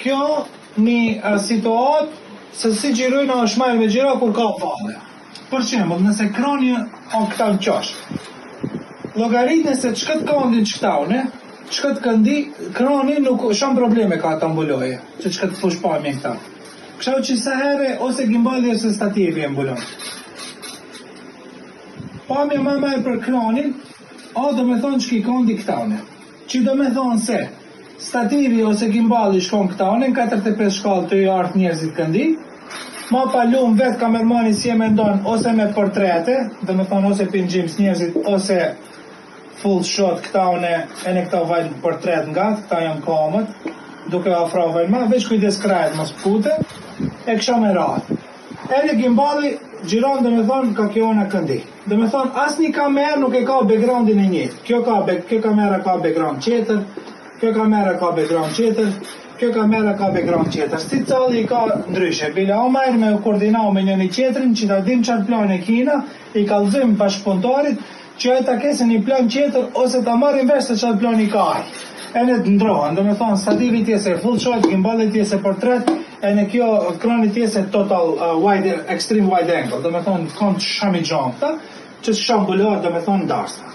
kjo një situatë se si gjirojnë është marrë me gjira kur ka valle. Për shembull, nëse krani o këta në qash, llogarit nëse çkët kandin çktaune, çkët këndi, krani nuk shumë probleme ka të ambuloje, që çkët fush pamje këta. Kështu që sa herë ose gimbali ose stativi e mbulon. Pamje më e për kranin, do me thonë që ki kandi këtaune. Që do me thonë se stativi ose gimbali shkon këtaune, në 45 shkallë të i artë njerëzit këndi, ma palum vetë kamermani si e me ndonë ose me portrete, do me thonë ose pingjimës njerëzit, ose full shot këtaune, e në këta vajnë portret nga, këta janë kamët, duke afra vajnë ma, veç kujdes krajt mos pute, e kësha me ratë. Edhe gimbali gjiron, do me thonë, ka kjo në këndi. Do me thonë, asë një kamerë nuk e ka backgroundin e njëtë. Kjo kamera ka background qeter, kjo kamera ka background qeter, kjo kamera ka background qeter. Si calli i ka ndryshe. Bile o merë me koordinau me njëni qetrin, që ta dim qatë plan e kina, i kalzim bashkëpuntarit, që e ta kesin një plan qeter, ose ta marrin vesh të qatë plan i ka aj. E në të ndrohen, do me thonë, stativi tjese full shot, gimbali tjese portret, e në kjo krani tjese total extreme wide angle, do me thonë, kënë shami gjangëta, që shambullohet, do me thonë, darsta.